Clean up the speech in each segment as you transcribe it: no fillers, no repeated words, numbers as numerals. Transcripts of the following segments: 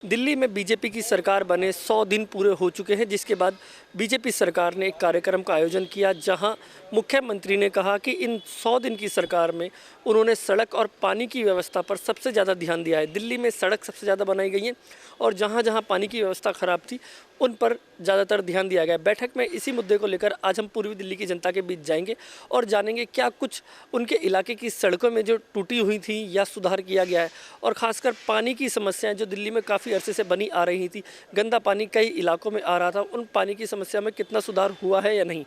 दिल्ली में बीजेपी की सरकार बने 100 दिन पूरे हो चुके हैं, जिसके बाद बीजेपी सरकार ने एक कार्यक्रम का आयोजन किया जहां मुख्यमंत्री ने कहा कि इन 100 दिन की सरकार में उन्होंने सड़क और पानी की व्यवस्था पर सबसे ज़्यादा ध्यान दिया है। दिल्ली में सड़क सबसे ज़्यादा बनाई गई है और जहां जहां पानी की व्यवस्था ख़राब थी उन पर ज़्यादातर ध्यान दिया गया। बैठक में इसी मुद्दे को लेकर आज हम पूर्वी दिल्ली की जनता के बीच जाएंगे और जानेंगे क्या कुछ उनके इलाके की सड़कों में जो टूटी हुई थी या सुधार किया गया है, और ख़ासकर पानी की समस्याएं जो दिल्ली में काफ़ी अरसे से बनी आ रही थी, गंदा पानी कई इलाकों में आ रहा था, उन पानी की समस्या में कितना सुधार हुआ है या नहीं।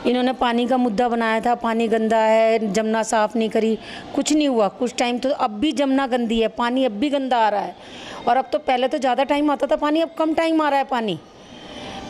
इन्होंने पानी का मुद्दा बनाया था, पानी गंदा है, जमुना साफ़ नहीं करी, कुछ नहीं हुआ। कुछ टाइम तो अब भी जमुना गंदी है, पानी अब भी गंदा आ रहा है। और अब तो पहले तो ज़्यादा टाइम आता था पानी, अब कम टाइम आ रहा है पानी।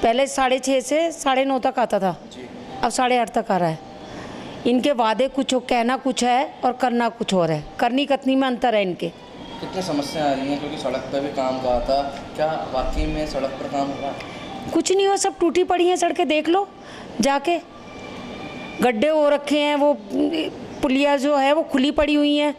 पहले 6:30 से 9:30 तक आता था, अब 8:30 तक आ रहा है। इनके वादे कुछ हो, कहना कुछ है और करना कुछ और है। करनी कतनी में अंतर है इनके। कितनी समस्याएं आ रही हैं, क्योंकि सड़क पर भी काम कहा था, क्या वाकई में सड़क पर काम हो रहा है? कुछ नहीं हुआ, सब टूटी पड़ी हैं सड़कें, देख लो जाके। गड्ढे हो रखे हैं, वो पुलिया जो है वो खुली पड़ी हुई हैं।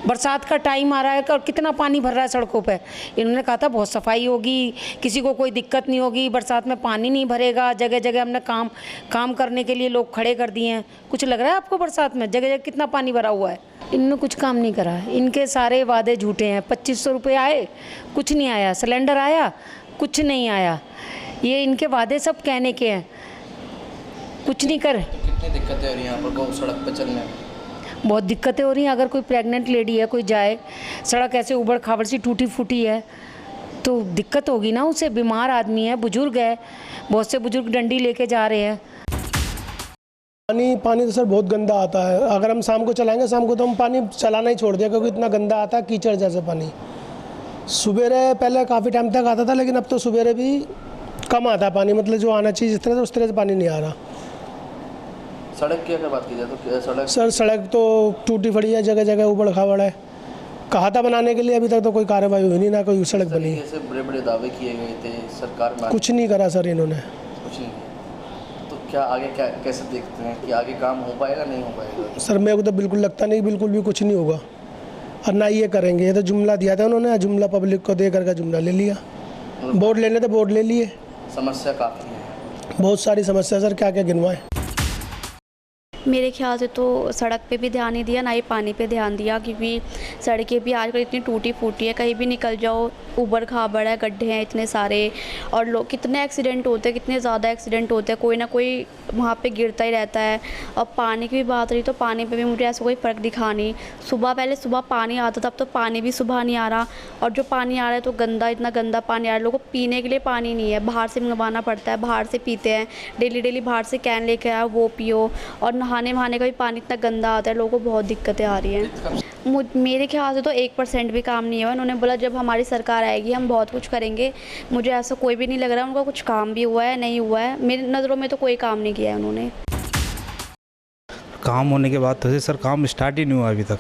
बरसात का टाइम आ रहा है और कितना पानी भर रहा है सड़कों पे। इन्होंने कहा था बहुत सफाई होगी, किसी को कोई दिक्कत नहीं होगी, बरसात में पानी नहीं भरेगा। जगह जगह हमने काम करने के लिए लोग खड़े कर दिए हैं। कुछ लग रहा है आपको बरसात में जगह जगह कितना पानी भरा हुआ है? इन्होंने कुछ काम नहीं करा। इनके सारे वादे झूठे हैं। 2500 रुपये आए, कुछ नहीं आया। सिलेंडर आया, कुछ नहीं आया। ये इनके वादे सब कहने के हैं, कुछ नहीं कर। कितनी दिक्कतें हो रही हैं यहाँ पर सड़क पर चलने में? बहुत दिक्कतें हो रही हैं। अगर कोई प्रेग्नेंट लेडी है, कोई जाए, सड़क ऐसे उबड़ खाबड़ सी टूटी फूटी है तो दिक्कत होगी ना उसे। बीमार आदमी है, बुजुर्ग है, बहुत से बुजुर्ग डंडी लेके जा रहे हैं। पानी तो सर बहुत गंदा आता है। अगर हम शाम को चलाएंगे, शाम को तो हम पानी चलाना ही छोड़ दिया, क्योंकि इतना गंदा आता है, कीचड़ जैसा पानी। सुबेरे पहले काफ़ी टाइम तक आता था, लेकिन अब तो सुबेरे भी कम आता है पानी। मतलब जो आना चाहिए जिस तरह से, उस तरह से पानी नहीं आ रहा। सड़क की अगर बात की जाए तो सड़क तो टूटी पड़ी है, जगह जगह उबड़ खाबड़ है। कहा था बनाने के लिए, अभी तक तो कोई कार्रवाई हुई नहीं, ना कोई सड़क बनी। ऐसे बड़े बड़े दावे किए गए थे, सरकार कुछ नहीं करा सर इन्होंने, कुछ नहीं। तो क्या आगे कैसे देखते हैं कि आगे काम हो पाएगा, नहीं हो पाएगा? सर मेरे को तो बिल्कुल लगता नहीं, बिल्कुल भी कुछ नहीं होगा और ना ये करेंगे। ये तो जुमला दिया था उन्होंने, जुमला पब्लिक को दे करके जुमला ले लिया। वोट लेने थे, वोट ले लिए। समस्या काफ़ी है, बहुत सारी समस्या सर, क्या क्या गिनवाएं। मेरे ख्याल से तो सड़क पे भी ध्यान नहीं दिया, ना ही पानी पे ध्यान दिया, क्योंकि सड़कें भी आजकल इतनी टूटी फूटी है, कहीं भी निकल जाओ ऊबड़ खाबड़ है, गड्ढे हैं इतने सारे। और लोग कितने एक्सीडेंट होते हैं, कितने ज़्यादा एक्सीडेंट होते हैं, कोई ना कोई वहाँ पे गिरता ही रहता है। और पानी की भी बात रही तो पानी पे भी मुझे ऐसा कोई फ़र्क दिखा नहीं। पहले सुबह पानी आता था, अब तो पानी भी सुबह नहीं आ रहा। और जो पानी आ रहा है तो गंदा, इतना गंदा पानी आ रहा है। लोगों को पीने के लिए पानी नहीं है, बाहर से मंगवाना पड़ता है, बाहर से पीते हैं डेली बाहर से कैन लेके आओ वो पियो। और नहाने वहाने का भी पानी इतना गंदा आता है, लोगों को बहुत दिक्कतें आ रही हैं। मेरे ख्याल से तो 1% भी काम नहीं हुआ। उन्होंने बोला जब हमारी सरकार आएगी हम बहुत कुछ करेंगे। मुझे ऐसा कोई भी नहीं लग रहा उनका कुछ काम भी हुआ है, नहीं हुआ है। मेरी नज़रों में तो कोई काम नहीं किया है उन्होंने। काम होने के बाद तो सर काम स्टार्ट ही नहीं हुआ अभी तक।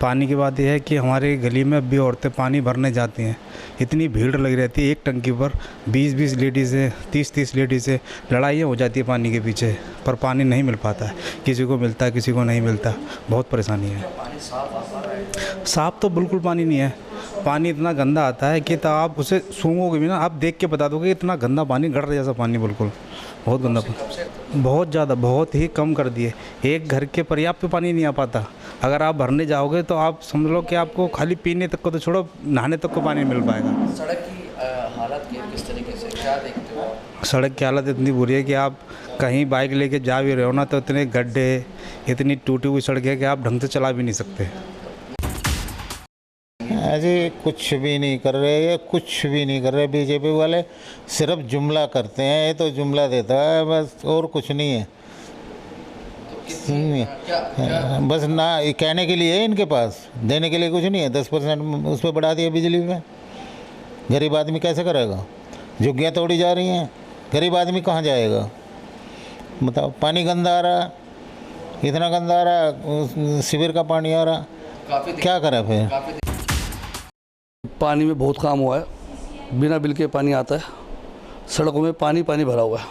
पानी की बात यह है कि हमारे गली में अब भी औरतें पानी भरने जाती हैं, इतनी भीड़ लगी रहती है। एक टंकी पर 20-20 लेडीज़ है, 30-30 लेडीज़ है। लड़ाइयाँ हो जाती है पानी के पीछे, पर पानी नहीं मिल पाता है। किसी को मिलता है, किसी को नहीं मिलता। बहुत परेशानी है। साफ़ तो बिल्कुल पानी नहीं है। पानी इतना गंदा आता है कि तो आप उसे सूंघोगे भी ना, आप देख के बता दोगे इतना गंदा पानी, गटर जैसा पानी, बिल्कुल बहुत गंदा पानी। बहुत ज़्यादा, बहुत ही कम कर दिए। एक घर के पर्याप्त पानी नहीं आ पाता। अगर आप भरने जाओगे तो आप समझ लो कि आपको खाली पीने तक को तो छोड़ो, नहाने तक को पानी मिल पाएगा। सड़क की हालत किस तरीके से, क्या देखते हो? सड़क की हालत इतनी बुरी है कि आप कहीं बाइक लेके जा भी रहे हो ना, तो इतने गड्ढे, इतनी टूटी हुई सड़क है कि आप ढंग से चला भी नहीं सकते। अजी कुछ भी नहीं कर रहे, ये कुछ भी नहीं कर रहे बीजेपी वाले। सिर्फ जुमला करते हैं, ये तो जुमला देता है बस, और कुछ नहीं है। बस ना कहने के लिए है इनके पास, देने के लिए कुछ नहीं है। 10% उस पर बढ़ा दिया बिजली में। गरीब आदमी कैसे करेगा? झुग्गियाँ तोड़ी जा रही हैं, गरीब आदमी कहाँ जाएगा बताओ? पानी गंदा आ रहा, इतना गंदा आ रहा, शिविर का पानी आ रहा, क्या करें फिर? पानी में बहुत काम हुआ है, बिना बिल के पानी आता है। सड़कों में पानी भरा हुआ है।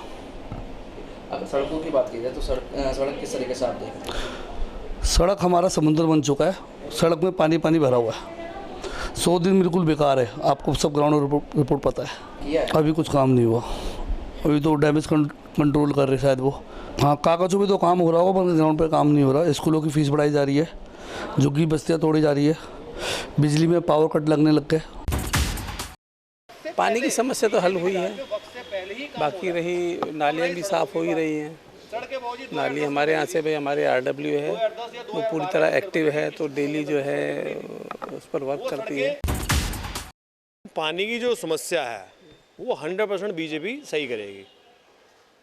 अगर सड़कों की बात की जाए तो सड़क किस तरीके से आप देखते हैं? सड़क हमारा समुद्र बन चुका है, सड़क में पानी भरा हुआ है। 100 दिन बिल्कुल बेकार है, आपको सब ग्राउंड रिपोर्ट पता है। अभी कुछ काम नहीं हुआ, अभी तो डैमेज कंट्रोल कर रहे शायद वो। हाँ, कागज़ों पे तो काम हो रहा होगा पर ग्राउंड पे काम नहीं हो रहा। स्कूलों की फीस बढ़ाई जा रही है, झुग्गी बस्तियाँ तोड़ी जा रही है, बिजली में पावर कट लगने लग गए। पानी की समस्या तो हल हुई है, बाकी रही नालियाँ भी साफ़ हो ही रही हैं। नाली हमारे यहाँ से भाई हमारे RW है वो पूरी तरह एक्टिव है, तो डेली जो है उस पर वर्क करती है। पानी की जो समस्या है वो 100% बीजेपी सही करेगी।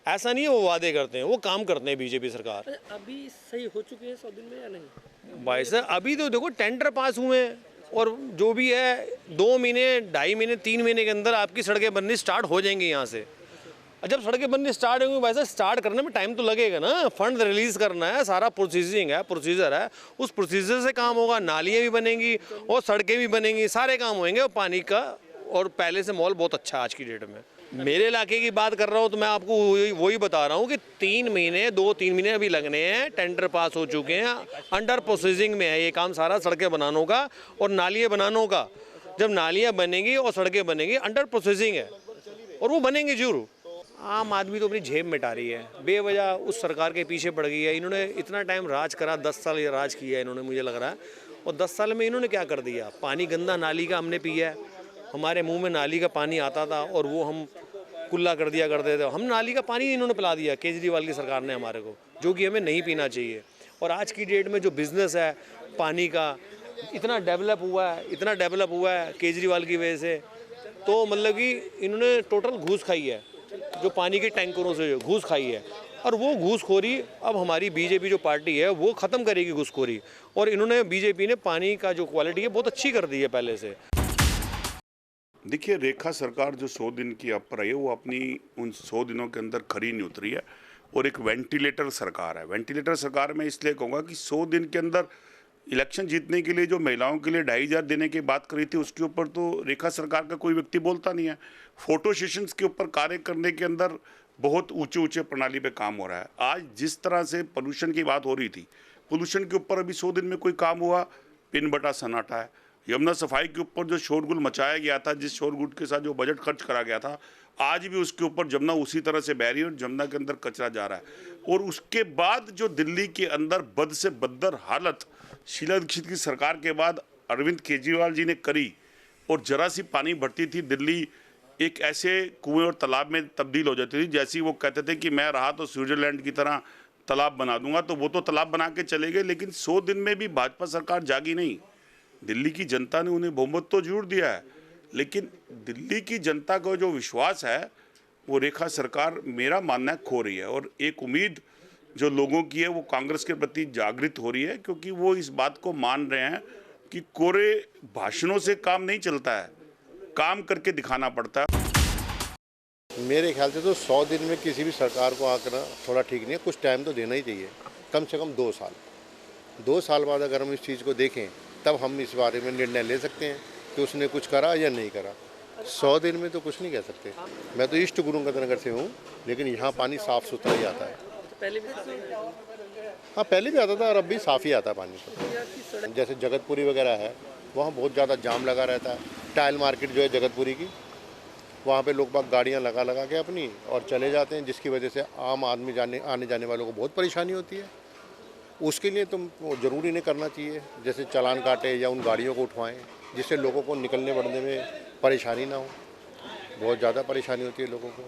ऐसा नहीं है वो वादे करते हैं, वो काम करते हैं बीजेपी सरकार। अभी सही हो चुके हैं 100 दिन में या नहीं? भाई साहब अभी तो देखो टेंडर पास हुए हैं और जो भी है 2 महीने 2.5 महीने 3 महीने के अंदर आपकी सड़कें बननी स्टार्ट हो जाएंगी यहाँ से। जब सड़कें बननी स्टार्ट होंगी भाई साहब, स्टार्ट करने में टाइम तो लगेगा ना, फंड रिलीज़ करना है, सारा प्रोसीजर है, उस प्रोसीजर से काम होगा। नालियाँ भी बनेंगी और सड़कें भी बनेंगी, सारे काम होंगे और पानी का। और पहले से माहौल बहुत अच्छा है आज की डेट में। मेरे इलाके की बात कर रहा हूँ तो मैं आपको वही बता रहा हूँ कि 2-3 महीने अभी लगने हैं। टेंडर पास हो चुके हैं, अंडर प्रोसेसिंग में है ये काम सारा सड़कें बनाने का और नालियाँ बनाने का। जब नालियाँ बनेंगी और सड़कें बनेंगी, अंडर प्रोसेसिंग है और वो बनेंगी जरूर। आम आदमी तो अपनी जेब मिटा रही है, बेवजह उस सरकार के पीछे पड़ गई है। इन्होंने इतना टाइम राज करा, 10 साल राज किया है इन्होंने, मुझे लग रहा है। और 10 साल में इन्होंने क्या कर दिया? पानी गंदा नाली का हमने पिया है, हमारे मुंह में नाली का पानी आता था और वो हम कुल्ला कर दिया करते थे। हम नाली का पानी इन्होंने पिला दिया केजरीवाल की सरकार ने हमारे को, जो कि हमें नहीं पीना चाहिए। और आज की डेट में जो बिज़नेस है पानी का इतना डेवलप हुआ है केजरीवाल की वजह से। तो मतलब कि इन्होंने टोटल घूस खाई है, जो पानी के टैंकरों से घूस खाई है। और वो घूसखोरी अब हमारी बीजेपी जो पार्टी है वो ख़त्म करेगी घूसखोरी। और इन्होंने बीजेपी ने पानी का जो क्वालिटी है बहुत अच्छी कर दी है पहले से। देखिए, रेखा सरकार जो 100 दिन की अब पर आई है वो अपनी उन 100 दिनों के अंदर खरी नहीं उतरी है और एक वेंटिलेटर सरकार है। वेंटिलेटर सरकार में इसलिए कहूँगा कि 100 दिन के अंदर इलेक्शन जीतने के लिए जो महिलाओं के लिए 2,500 देने की बात करी थी उसके ऊपर तो रेखा सरकार का कोई व्यक्ति बोलता नहीं है। फोटो सेशंस के ऊपर कार्य करने के अंदर बहुत ऊंचे प्रणाली पे काम हो रहा है। आज जिस तरह से पोल्यूशन की बात हो रही थी, पोल्यूशन के ऊपर अभी 100 दिन में कोई काम हुआ, पिन बटा सन्नाटा है। यमुना सफाई के ऊपर जो शोरगुल मचाया गया था, जिस शोरगुल के साथ जो बजट खर्च करा गया था, आज भी उसके ऊपर जमुना उसी तरह से बह रही है और जमुना के अंदर कचरा जा रहा है। और उसके बाद जो दिल्ली के अंदर बद से बदतर हालत शीला दीक्षित की सरकार के बाद अरविंद केजरीवाल जी ने करी और जरा सी पानी भरती थी, दिल्ली एक ऐसे कुएं और तालाब में तब्दील हो जाती थी। जैसे वो कहते थे कि मैं रहा तो स्विट्जरलैंड की तरह तालाब बना दूंगा, तो वो तो तालाब बना के चले गए। लेकिन 100 दिन में भी भाजपा सरकार जागी नहीं। दिल्ली की जनता ने उन्हें बहुमत तो जरूर दिया है, लेकिन दिल्ली की जनता का जो विश्वास है वो रेखा सरकार मेरा मानना है खो रही है। और एक उम्मीद जो लोगों की है वो कांग्रेस के प्रति जागृत हो रही है, क्योंकि वो इस बात को मान रहे हैं कि कोरे भाषणों से काम नहीं चलता है, काम करके दिखाना पड़ता है। मेरे ख्याल से तो 100 दिन में किसी भी सरकार को आंकना थोड़ा ठीक नहीं है। कुछ टाइम तो देना ही चाहिए, कम से कम 2 साल। 2 साल बाद अगर हम इस चीज़ को देखें तब हम इस बारे में निर्णय ले सकते हैं कि उसने कुछ करा या नहीं करा। 100 दिन में तो कुछ नहीं कह सकते। मैं तो ईस्ट गुरुंगनगर से हूँ, लेकिन यहाँ पानी साफ़ सुथरा ही आता है। हाँ, पहले भी आता था और अब भी साफ़ ही आता है पानी। तो जैसे जगतपुरी वगैरह है, वहाँ बहुत ज़्यादा जाम लगा रहता है। टाइल मार्केट जो है जगतपुरी की, वहाँ पे लोग बाग गाड़ियाँ लगा के अपनी और चले जाते हैं, जिसकी वजह से आम आदमी आने जाने वालों को बहुत परेशानी होती है। उसके लिए तुम ज़रूरी नहीं करना चाहिए, जैसे चालान काटे या उन गाड़ियों को उठवाएं, जिससे लोगों को निकलने बढ़ने में परेशानी ना हो। बहुत ज़्यादा परेशानी होती है लोगों को।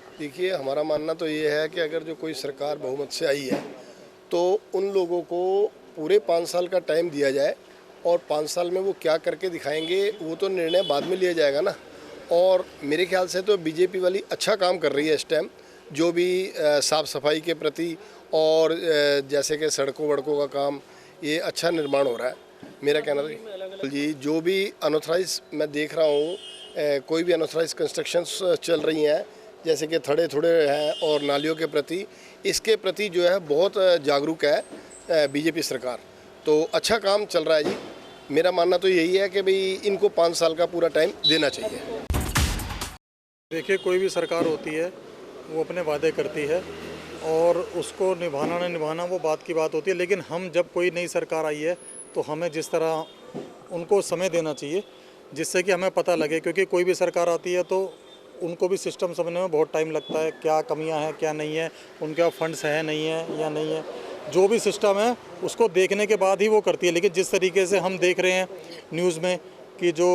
देखिए, हमारा मानना तो ये है कि अगर जो कोई सरकार बहुमत से आई है तो उन लोगों को पूरे 5 साल का टाइम दिया जाए और 5 साल में वो क्या करके दिखाएंगे वो तो निर्णय बाद में लिया जाएगा ना। और मेरे ख्याल से तो बीजेपी वाली अच्छा काम कर रही है इस टाइम, जो भी साफ़ सफाई के प्रति और जैसे कि सड़कों वड़कों का काम, ये अच्छा निर्माण हो रहा है। मेरा कहना तो जी, जो भी अनऑथराइज मैं देख रहा हूँ, कोई भी अनऑथराइज कंस्ट्रक्शंस चल रही हैं, जैसे कि थोड़े हैं, और नालियों के प्रति, इसके प्रति जो है बहुत जागरूक है बीजेपी सरकार। तो अच्छा काम चल रहा है जी। मेरा मानना तो यही है कि भाई इनको 5 साल का पूरा टाइम देना चाहिए। देखिए, कोई भी सरकार होती है वो अपने वादे करती है और उसको निभाना न निभाना वो बात की बात होती है। लेकिन हम जब कोई नई सरकार आई है तो हमें जिस तरह उनको समय देना चाहिए, जिससे कि हमें पता लगे, क्योंकि कोई भी सरकार आती है तो उनको भी सिस्टम समझने में बहुत टाइम लगता है, क्या कमियां हैं क्या नहीं है, उनके फंड्स है नहीं है या नहीं है, जो भी सिस्टम है उसको देखने के बाद ही वो करती है। लेकिन जिस तरीके से हम देख रहे हैं न्यूज़ में कि जो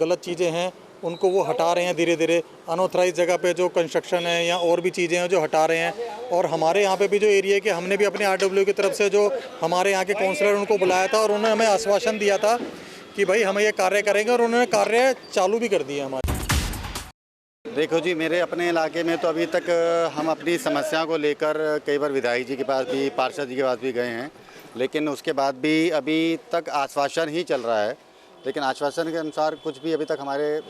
गलत चीज़ें हैं उनको वो हटा रहे हैं धीरे धीरे, अनऑथराइज जगह पे जो कंस्ट्रक्शन है या और भी चीज़ें हैं जो हटा रहे हैं। और हमारे यहाँ पे भी जो एरिया है कि हमने भी अपने RW की तरफ से जो हमारे यहाँ के काउंसलर उनको बुलाया था और उन्होंने हमें आश्वासन दिया था कि भाई हम ये कार्य करेंगे, और उन्होंने कार्य चालू भी कर दिए हमारे। देखो जी, मेरे अपने इलाके में तो अभी तक हम अपनी समस्या को लेकर कई बार विधायक जी के पास भी, पार्षद जी के पास भी गए हैं, लेकिन उसके बाद भी अभी तक आश्वासन ही चल रहा है। लेकिन आश्वासन के अनुसार कुछ भी अभी तक हमारे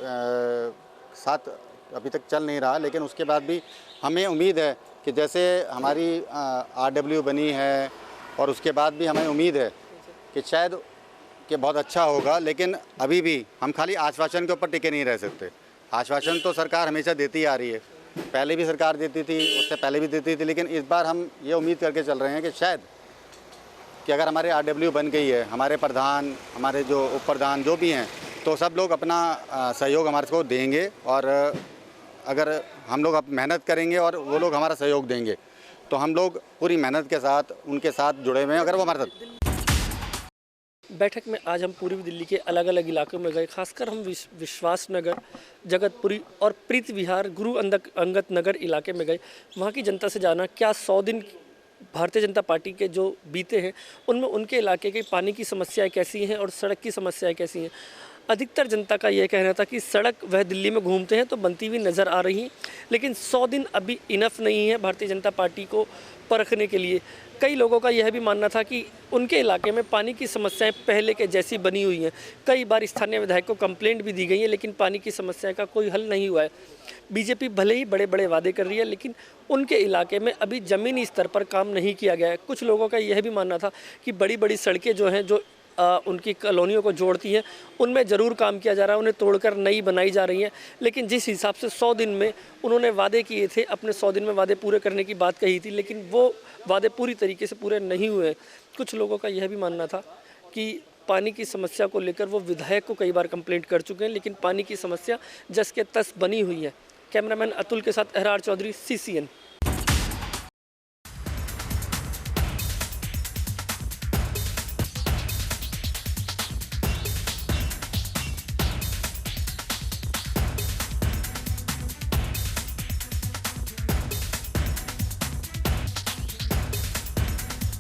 साथ अभी तक चल नहीं रहा। लेकिन उसके बाद भी हमें उम्मीद है कि जैसे हमारी RW बनी है और उसके बाद भी हमें उम्मीद है कि शायद कि बहुत अच्छा होगा। लेकिन अभी भी हम खाली आश्वासन के ऊपर टिके नहीं रह सकते। आश्वासन तो सरकार हमेशा देती आ रही है, पहले भी सरकार देती थी, उससे पहले भी देती थी, लेकिन इस बार हम ये उम्मीद करके चल रहे हैं कि शायद कि अगर हमारे RW बन गई है, हमारे प्रधान, हमारे जो उप प्रधान जो भी हैं, तो सब लोग अपना सहयोग हमारे को देंगे। और अगर हम लोग अब मेहनत करेंगे और वो लोग हमारा सहयोग देंगे तो हम लोग पूरी मेहनत के साथ उनके साथ जुड़े हुए हैं। अगर वो हमारे साथ बैठक में आज हम पूर्वी दिल्ली के अलग अलग इलाकों में गए, खासकर हम विश्वास नगर, जगतपुरी और प्रीत विहार, गुरु अंगद नगर इलाके में गए। वहाँ की जनता से जाना क्या 100 दिन भारतीय जनता पार्टी के जो बीते हैं उनमें उनके इलाके की पानी की समस्याएं कैसी हैं और सड़क की समस्याएं कैसी हैं। अधिकतर जनता का यह कहना था कि सड़क वह दिल्ली में घूमते हैं तो बनती हुई नज़र आ रही, लेकिन 100 दिन अभी इनफ नहीं है भारतीय जनता पार्टी को परखने के लिए। कई लोगों का यह भी मानना था कि उनके इलाके में पानी की समस्याएं पहले के जैसी बनी हुई हैं। कई बार स्थानीय विधायक को कंप्लेंट भी दी गई है, लेकिन पानी की समस्या का कोई हल नहीं हुआ है। बीजेपी भले ही बड़े बड़े वादे कर रही है, लेकिन उनके इलाके में अभी ज़मीनी स्तर पर काम नहीं किया गया है। कुछ लोगों का यह भी मानना था कि बड़ी बड़ी सड़कें जो हैं, जो उनकी कॉलोनियों को जोड़ती हैं, उनमें ज़रूर काम किया जा रहा है, उन्हें तोड़कर नई बनाई जा रही हैं। लेकिन जिस हिसाब से 100 दिन में उन्होंने वादे किए थे, अपने 100 दिन में वादे पूरे करने की बात कही थी, लेकिन वो वादे पूरी तरीके से पूरे नहीं हुए। कुछ लोगों का यह भी मानना था कि पानी की समस्या को लेकर वो विधायक को कई बार कंप्लेंट कर चुके हैं, लेकिन पानी की समस्या जस के तस बनी हुई है। कैमरामैन अतुल के साथ अहरार चौधरी, CCN।